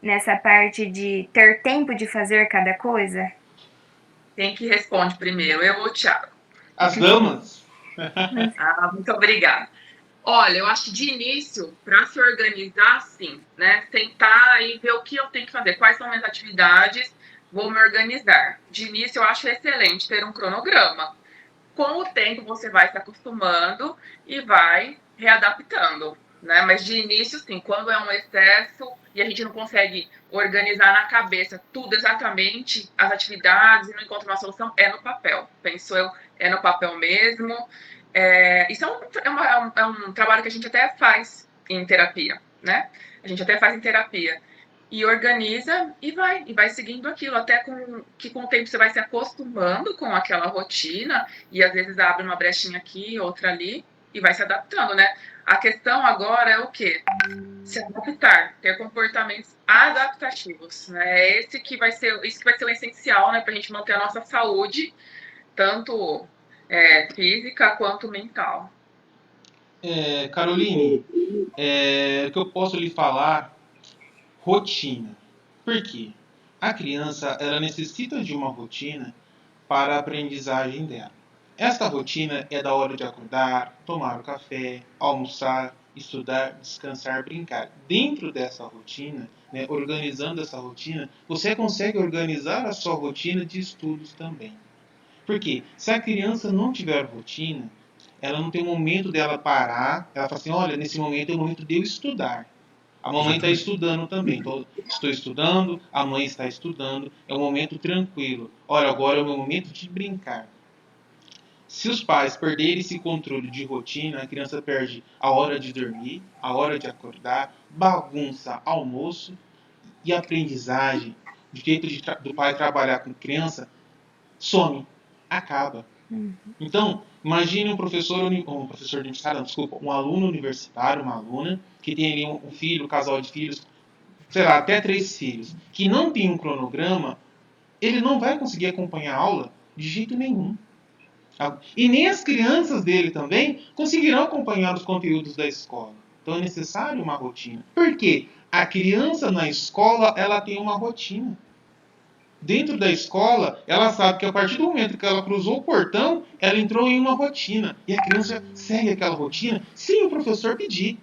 nessa parte de ter tempo de fazer cada coisa? Quem que responde primeiro? Eu ou o Thiago? As damas? Muito obrigada. Olha, eu acho que de início, para se organizar, sim, né? Tentar e ver o que eu tenho que fazer, quais são minhas atividades, vou me organizar. De início, eu acho excelente ter um cronograma. Com o tempo, você vai se acostumando e vai readaptando, né? Mas de início, sim, quando é um excesso e a gente não consegue organizar na cabeça tudo exatamente, as atividades, e não encontra uma solução, é no papel. Penso eu, é no papel mesmo. Isso é um trabalho que a gente até faz em terapia, né? A gente até faz em terapia. E organiza e vai seguindo aquilo, até que com o tempo você vai se acostumando com aquela rotina e às vezes abre uma brechinha aqui, outra ali e vai se adaptando, né? A questão agora é o quê? Se adaptar, ter comportamentos adaptativos, né? Isso que vai ser o essencial, né, para a gente manter a nossa saúde, tanto física quanto mental. Caroline, o que eu posso lhe falar? Rotina. Por quê? A criança ela necessita de uma rotina para a aprendizagem dela. Esta rotina é da hora de acordar, tomar o café, almoçar, estudar, descansar, brincar. Dentro dessa rotina, né, organizando essa rotina, você consegue organizar a sua rotina de estudos também. Por quê? Se a criança não tiver rotina, ela não tem um momento dela parar, ela fala assim, olha, nesse momento é o momento de eu estudar. A mamãe está estudando também. Então, estou estudando, a mãe está estudando. É um momento tranquilo. Olha, agora é o meu momento de brincar. Se os pais perderem esse controle de rotina, a criança perde a hora de dormir, a hora de acordar, bagunça, almoço e aprendizagem. O jeito do pai trabalhar com criança some, acaba. Então, imagine um aluno universitário, uma aluna, que tem ali um filho, um casal de filhos, sei lá, até 3 filhos, que não tem um cronograma, ele não vai conseguir acompanhar a aula de jeito nenhum. E nem as crianças dele também conseguirão acompanhar os conteúdos da escola. Então é necessário uma rotina. Por quê? A criança na escola, ela tem uma rotina. Dentro da escola, ela sabe que a partir do momento que ela cruzou o portão, ela entrou em uma rotina. E a criança segue aquela rotina sem o professor pedir.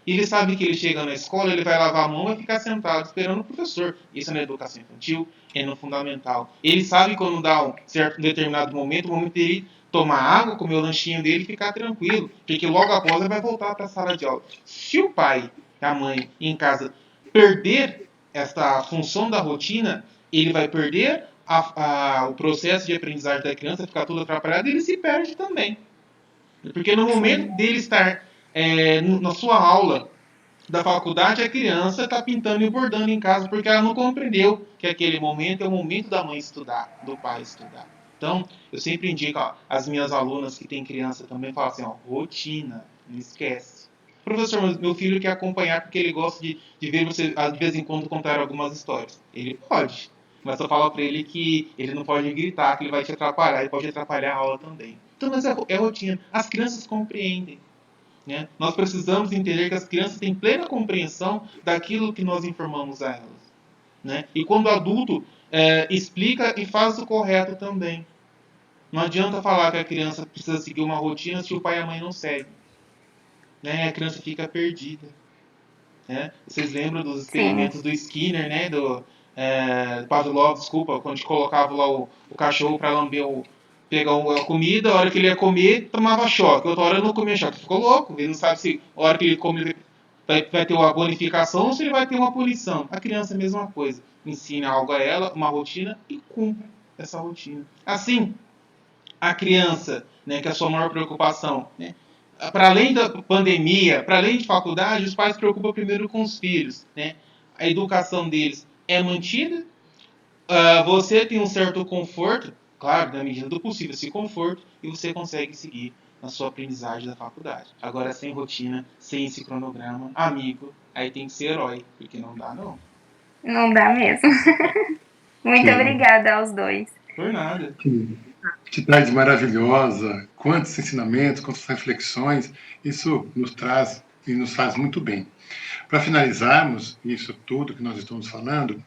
Ele sabe que ele chega na escola, ele vai lavar a mão e vai ficar sentado esperando o professor. Isso é na educação infantil, é no fundamental. Ele sabe quando dá um certo determinado momento, o momento dele tomar água, comer o lanchinho dele e ficar tranquilo, porque logo após ele vai voltar para a sala de aula. Se o pai, a mãe em casa perder esta função da rotina, ele vai perder o processo de aprendizagem da criança, ficar tudo atrapalhado e ele se perde também. Porque no momento dele estar na sua aula da faculdade, a criança está pintando e bordando em casa porque ela não compreendeu que aquele momento é o momento da mãe estudar, do pai estudar. Então, eu sempre indico as minhas alunas que têm criança também, falam assim, rotina, não esquece. Professor, mas meu filho quer acompanhar porque ele gosta de ver você, de vez em quando, contar algumas histórias. Ele pode, mas eu falo para ele que ele não pode gritar, que ele vai te atrapalhar, ele pode atrapalhar a aula também. Então, mas é rotina. As crianças compreendem. Né? Nós precisamos entender que as crianças têm plena compreensão daquilo que nós informamos a elas. Né? E quando o adulto explica e faz o correto também. Não adianta falar que a criança precisa seguir uma rotina se o pai e a mãe não seguem. Né? A criança fica perdida. Né? Vocês lembram dos experimentos do Skinner, né? Do Pavlov, desculpa, quando a gente colocava lá o cachorro para lamber pegar a comida, a hora que ele ia comer, tomava choque. Outra hora não comia choque. Ficou louco. Ele não sabe se a hora que ele come vai ter uma bonificação ou se ele vai ter uma punição. A criança é a mesma coisa. Ensina algo a ela, uma rotina, e cumpre essa rotina. Assim, a criança, né, que é a sua maior preocupação, né, para além da pandemia, para além de faculdade, os pais se preocupam primeiro com os filhos. Né? A educação deles é mantida, você tem um certo conforto, claro, na medida do possível, esse conforto, e você consegue seguir na sua aprendizagem da faculdade. Agora, sem rotina, sem esse cronograma, amigo, aí tem que ser herói, porque não dá, não. Não dá mesmo. Muito obrigada aos dois. Por nada. Que tarde maravilhosa, quantos ensinamentos, quantas reflexões, isso nos traz e nos faz muito bem. Para finalizarmos isso tudo que nós estamos falando,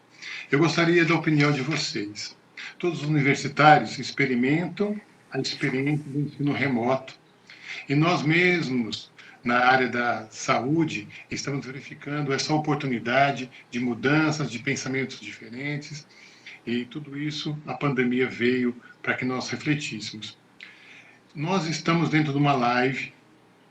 eu gostaria da opinião de vocês. Todos os universitários experimentam a experiência do ensino remoto. E nós mesmos, na área da saúde, estamos verificando essa oportunidade de mudanças, de pensamentos diferentes. E tudo isso, a pandemia veio para que nós refletíssemos. Nós estamos dentro de uma live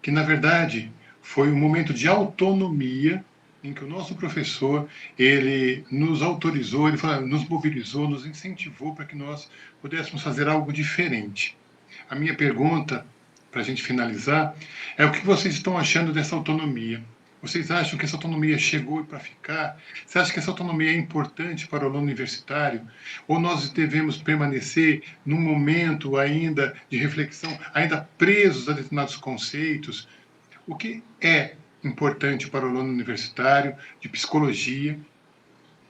que, na verdade, foi um momento de autonomia em que o nosso professor, ele nos autorizou, ele nos mobilizou, nos incentivou para que nós pudéssemos fazer algo diferente. A minha pergunta, para a gente finalizar, é o que vocês estão achando dessa autonomia? Vocês acham que essa autonomia chegou para ficar? Você acha que essa autonomia é importante para o aluno universitário? Ou nós devemos permanecer num momento ainda de reflexão, ainda presos a determinados conceitos? O que é importante para o aluno universitário de psicologia,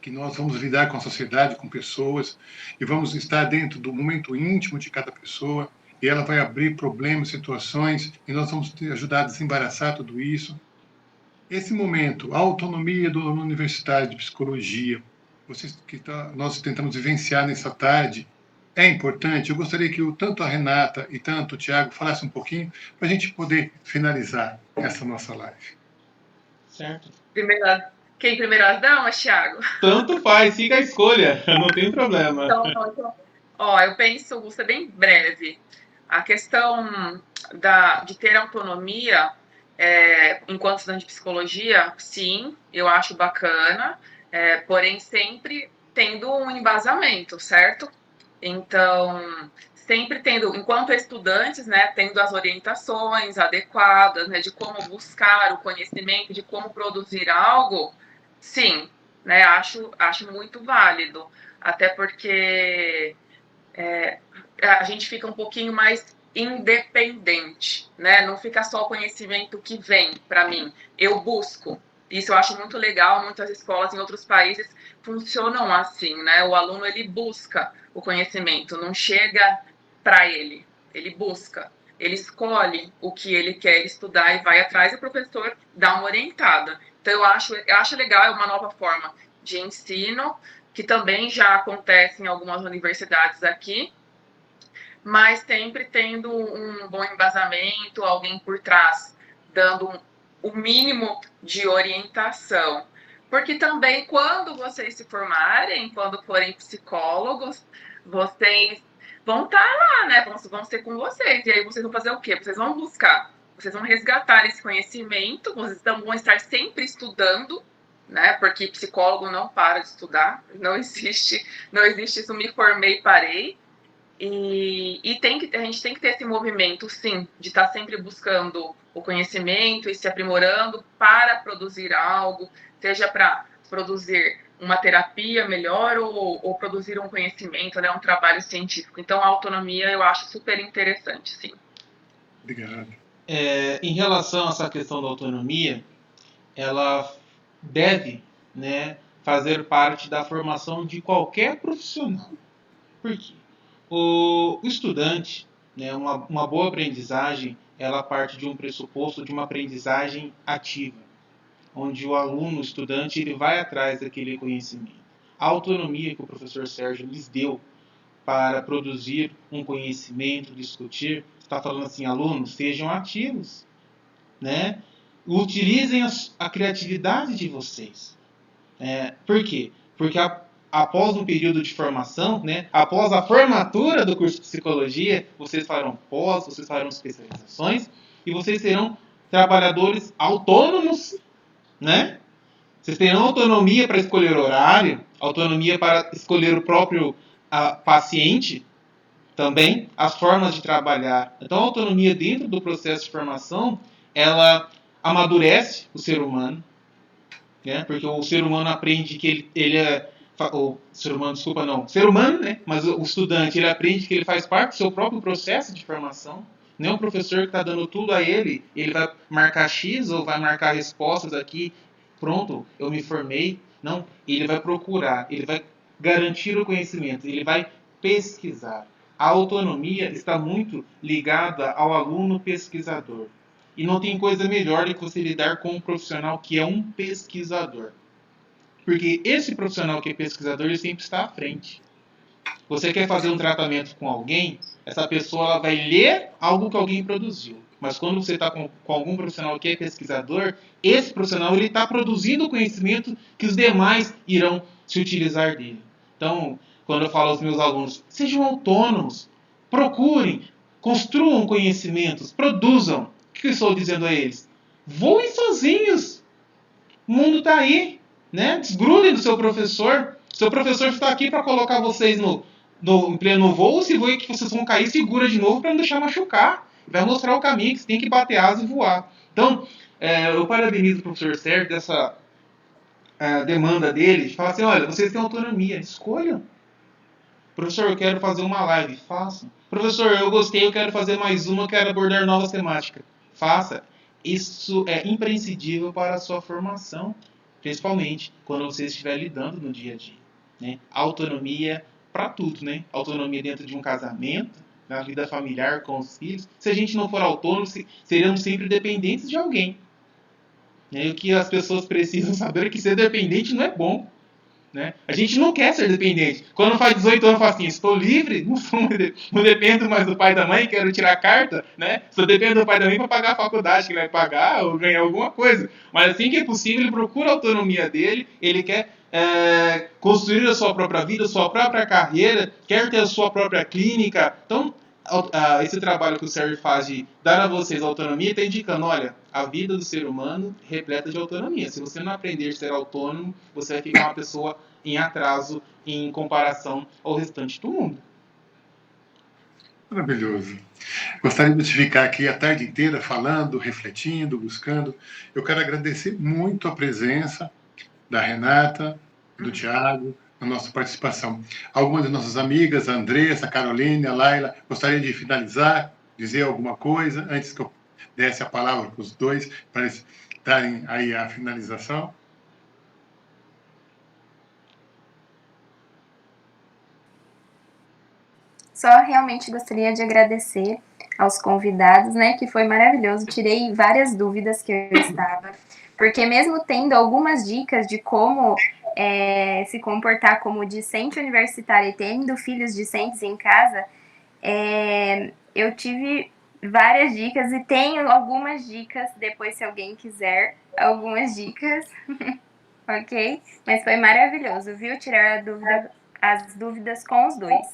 que nós vamos lidar com a sociedade, com pessoas, e vamos estar dentro do momento íntimo de cada pessoa, e ela vai abrir problemas, situações, e nós vamos ajudar a desembaraçar tudo isso. Esse momento, a autonomia do aluno universitário de psicologia, nós tentamos vivenciar nessa tarde, é importante. Eu gostaria que tanto a Renata e tanto o Tiago falassem um pouquinho para a gente poder finalizar essa nossa live. Certo. Quem primeiro as damas, Tiago? Tanto faz, siga a escolha, não tem problema. Então, eu penso, vou ser bem breve. A questão de ter autonomia enquanto estudante de psicologia, sim, eu acho bacana, porém sempre tendo um embasamento, certo? Então, sempre tendo, enquanto estudantes, né, tendo as orientações adequadas, né, de como buscar o conhecimento, de como produzir algo, sim, né, acho muito válido, até porque a gente fica um pouquinho mais independente, né? Não fica só o conhecimento que vem para mim, eu busco. Isso eu acho muito legal, muitas escolas em outros países funcionam assim, né? O aluno, ele busca o conhecimento, não chega para ele ele busca, ele escolhe o que ele quer estudar e vai atrás, e o professor dá uma orientada. Então, eu acho legal, é uma nova forma de ensino, que também já acontece em algumas universidades aqui, mas sempre tendo um bom embasamento, alguém por trás dando o mínimo de orientação. Porque também, quando vocês se formarem, quando forem psicólogos, vocês vão estar lá, né? Vão ser com vocês. E aí vocês vão fazer o quê? Vocês vão buscar, vocês vão resgatar esse conhecimento, vocês vão estar sempre estudando, né? Porque psicólogo não para de estudar, não existe isso, me formei e parei. E a gente tem que ter esse movimento, sim, de estar sempre buscando o conhecimento e se aprimorando para produzir algo, seja para produzir uma terapia melhor ou produzir um conhecimento, né, um trabalho científico. Então, a autonomia eu acho super interessante, sim. Obrigado. Em relação a essa questão da autonomia, ela deve, né, fazer parte da formação de qualquer profissional. Por quê? O estudante, né, uma boa aprendizagem, ela parte de um pressuposto de uma aprendizagem ativa, onde o aluno, o estudante, ele vai atrás daquele conhecimento. A autonomia que o professor Sérgio lhes deu para produzir um conhecimento, discutir, está falando assim, alunos, sejam ativos, né? Utilizem a criatividade de vocês. Por quê? Porque após um período de formação, né, após a formatura do curso de psicologia, vocês farão pós, vocês farão especializações e vocês serão trabalhadores autônomos, né? Vocês terão autonomia para escolher horário, autonomia para escolher o próprio paciente, também as formas de trabalhar. Então, a autonomia dentro do processo de formação, ela amadurece o ser humano, né? Porque o ser humano aprende que ele é o ser humano, desculpa, não, ser humano, né? Mas o estudante, ele aprende que ele faz parte do seu próprio processo de formação. Não é um professor que está dando tudo a ele, ele vai marcar X ou vai marcar respostas aqui, pronto, eu me formei. Não, ele vai procurar, ele vai garantir o conhecimento, ele vai pesquisar. A autonomia está muito ligada ao aluno pesquisador. E não tem coisa melhor do que você lidar com um profissional que é um pesquisador. Porque esse profissional que é pesquisador, ele sempre está à frente. Você quer fazer um tratamento com alguém, essa pessoa ela vai ler algo que alguém produziu. Mas quando você está com algum profissional que é pesquisador, esse profissional ele está produzindo o conhecimento que os demais irão se utilizar dele. Então, quando eu falo aos meus alunos, sejam autônomos, procurem, construam conhecimentos, produzam. O que eu estou dizendo a eles? Voem sozinhos. O mundo está aí. Né? Desgrudem do seu professor. Seu professor está aqui para colocar vocês em pleno voo. Se voe que vocês vão cair, segura de novo para não deixar machucar. Vai mostrar o caminho que você tem que bater asa e voar. Então, eu parabenizo o professor Sérgio dessa demanda dele. De falar assim, olha, vocês têm autonomia. Escolham. Professor, eu quero fazer uma live. Façam. Professor, eu gostei, eu quero fazer mais uma, eu quero abordar novas temáticas. Faça. Isso é imprescindível para a sua formação, principalmente quando você estiver lidando no dia a dia. Né? Autonomia para tudo, né? Autonomia dentro de um casamento, na vida familiar, com os filhos. Se a gente não for autônomo, seremos sempre dependentes de alguém. E o que as pessoas precisam saber é que ser dependente não é bom. Né? A gente não quer ser dependente. Quando faz 18 anos, fala assim, estou livre, não dependo mais do pai e da mãe, quero tirar a carta, né? Só dependo do pai e da mãe para pagar a faculdade que ele vai pagar ou ganhar alguma coisa. Mas assim que é possível, ele procura a autonomia dele, ele quer construir a sua própria vida, a sua própria carreira, quer ter a sua própria clínica. Então, esse trabalho que o Sérgio faz de dar a vocês autonomia está indicando, olha, a vida do ser humano repleta de autonomia. Se você não aprender a ser autônomo, você vai ficar uma pessoa em atraso em comparação ao restante do mundo. Maravilhoso. Gostaria de ficar aqui a tarde inteira falando, refletindo, buscando. Eu quero agradecer muito a presença da Renata, do Thiago, na nossa participação. Algumas de nossas amigas, a Andressa, a Caroline, a Laila, gostaria de finalizar, dizer alguma coisa, antes que eu desse a palavra para os dois, para eles darem aí a finalização. Só realmente gostaria de agradecer aos convidados, né, que foi maravilhoso. Tirei várias dúvidas que eu estava, porque mesmo tendo algumas dicas de como se comportar como discente universitária e tendo filhos discentes em casa, eu tive várias dicas e tenho algumas dicas, depois se alguém quiser, algumas dicas, ok? Mas foi maravilhoso, viu? Tirar as dúvidas com os dois.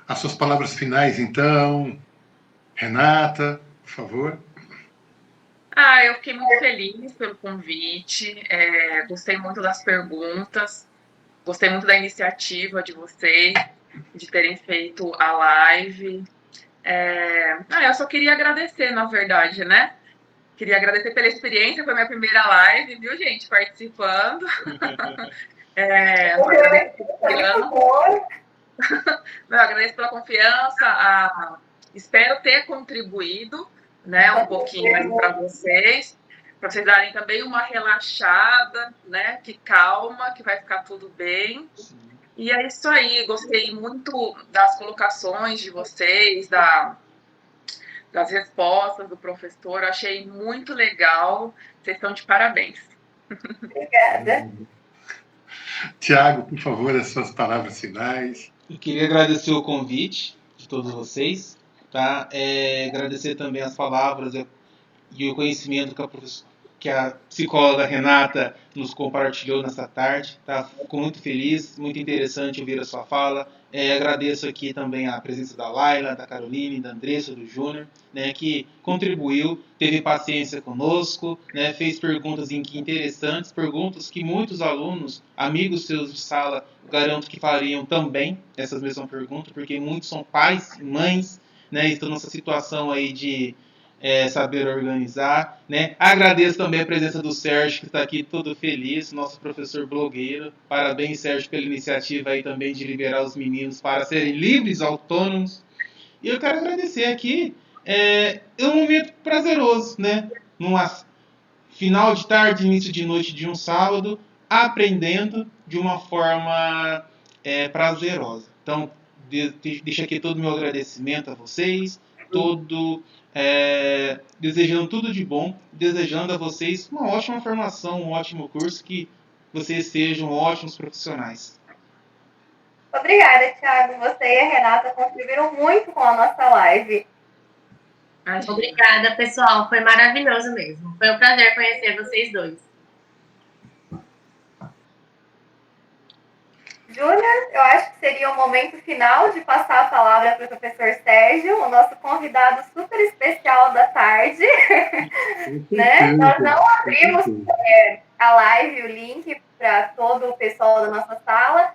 As suas palavras finais, então, Renata, por favor. Eu fiquei muito feliz pelo convite, gostei muito das perguntas, gostei muito da iniciativa de vocês, de terem feito a live. Eu só queria agradecer, na verdade, né? Queria agradecer pela experiência, foi minha primeira live, viu, gente, participando. Agradeço pela confiança, espero ter contribuído, né, um pouquinho mais para vocês darem também uma relaxada, né, que calma, que vai ficar tudo bem. E é isso aí, gostei muito das colocações de vocês, das respostas do professor, achei muito legal, vocês estão de parabéns. Obrigada. Tiago, por favor, as suas palavras finais. Eu queria agradecer o convite de todos vocês, tá? Agradecer também as palavras e o conhecimento que a psicóloga Renata nos compartilhou nessa tarde, tá? Fico muito feliz, muito interessante ouvir a sua fala. Agradeço aqui também a presença da Laila, da Caroline, da Andressa, do Júnior, né, que contribuiu, teve paciência conosco, né, fez perguntas interessantes, perguntas que muitos alunos, amigos seus de sala, garanto que fariam também essas mesmas perguntas, porque muitos são pais e mães, né, estão nessa situação aí de saber organizar, né? Agradeço também a presença do Sérgio, que está aqui todo feliz, nosso professor blogueiro. Parabéns, Sérgio, pela iniciativa aí também de liberar os meninos para serem livres, autônomos. E eu quero agradecer aqui, é um momento prazeroso, né? Numa final de tarde, início de noite de um sábado, aprendendo de uma forma prazerosa. Então, deixo aqui todo o meu agradecimento a vocês, desejando tudo de bom, desejando a vocês uma ótima formação, um ótimo curso, que vocês sejam ótimos profissionais. Obrigada, Thiago. Você e a Renata contribuíram muito com a nossa live. Obrigada, pessoal. Foi maravilhoso mesmo. Foi um prazer conhecer vocês dois. Júnior, eu acho que seria o momento final de passar a palavra para o professor Sérgio, o nosso convidado super especial da tarde. Né? Nós não abrimos a live, o link para todo o pessoal da nossa sala.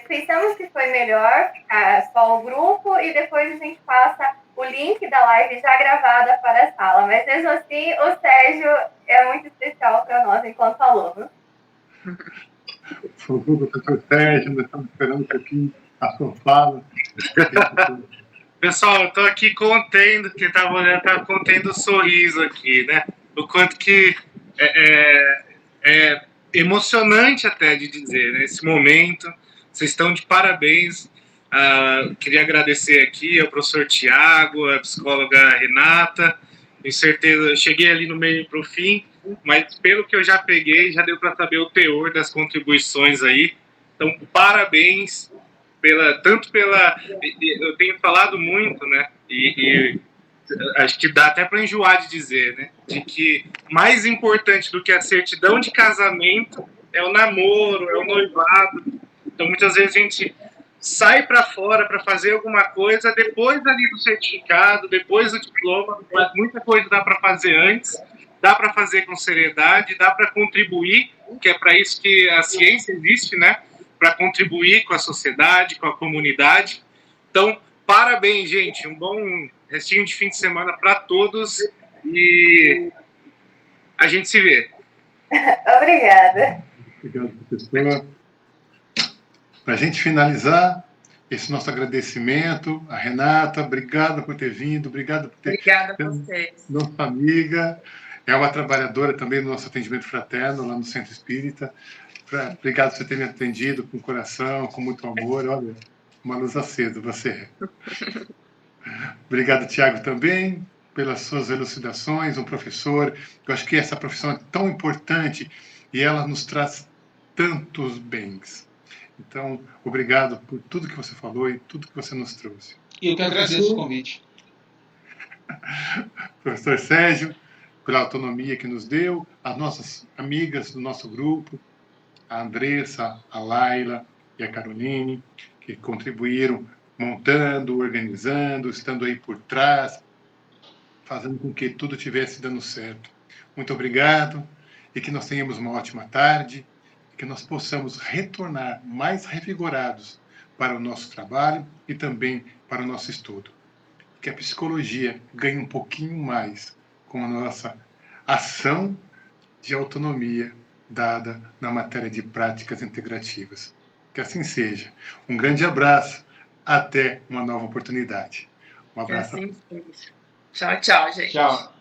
Pensamos que foi melhor ficar só o grupo e depois a gente passa o link da live já gravada para a sala. Mas mesmo assim, o Sérgio é muito especial para nós enquanto alunos. Por favor, professor Sérgio, nós estamos esperando um pouquinho a sua fala. Pessoal, eu estou aqui contendo, quem estava olhando estava contendo o sorriso aqui, né? O quanto que é emocionante até de dizer, né? Esse momento, vocês estão de parabéns. Queria agradecer aqui ao professor Tiago, a psicóloga Renata. Tenho certeza, eu cheguei ali no meio para o fim, mas pelo que eu já peguei, já deu para saber o teor das contribuições aí. Então, parabéns eu tenho falado muito, né? E acho que dá até para enjoar de dizer, né? De que mais importante do que a certidão de casamento é o namoro, é o noivado. Então, muitas vezes a gente sai para fora para fazer alguma coisa depois ali do certificado, depois do diploma, mas muita coisa dá para fazer antes, dá para fazer com seriedade, dá para contribuir, que é para isso que a ciência existe, né? Para contribuir com a sociedade, com a comunidade. Então, parabéns, gente, um bom restinho de fim de semana para todos e a gente se vê. Obrigada. Obrigado, professor. Para a gente finalizar, esse nosso agradecimento a Renata, obrigado por ter vindo, obrigado por ter... Obrigada a vocês. Nossa amiga, é uma trabalhadora também do nosso atendimento fraterno, lá no Centro Espírita. Obrigado por você ter me atendido com coração, com muito amor. Olha, uma luz acesa, você. Obrigado, Tiago, também, pelas suas elucidações, um professor. Eu acho que essa profissão é tão importante e ela nos traz tantos bens. Então, obrigado por tudo que você falou e tudo que você nos trouxe. E eu que agradeço o convite. Professor Sérgio, pela autonomia que nos deu, as nossas amigas do nosso grupo, a Andressa, a Laila e a Caroline, que contribuíram montando, organizando, estando aí por trás, fazendo com que tudo estivesse dando certo. Muito obrigado e que nós tenhamos uma ótima tarde e que nós possamos retornar mais revigorados para o nosso trabalho e também para o nosso estudo. Que a psicologia ganhe um pouquinho mais com a nossa ação de autonomia dada na matéria de práticas integrativas. Que assim seja. Um grande abraço. Até uma nova oportunidade. Um Que abraço. assim seja. Tchau, tchau, gente. Tchau.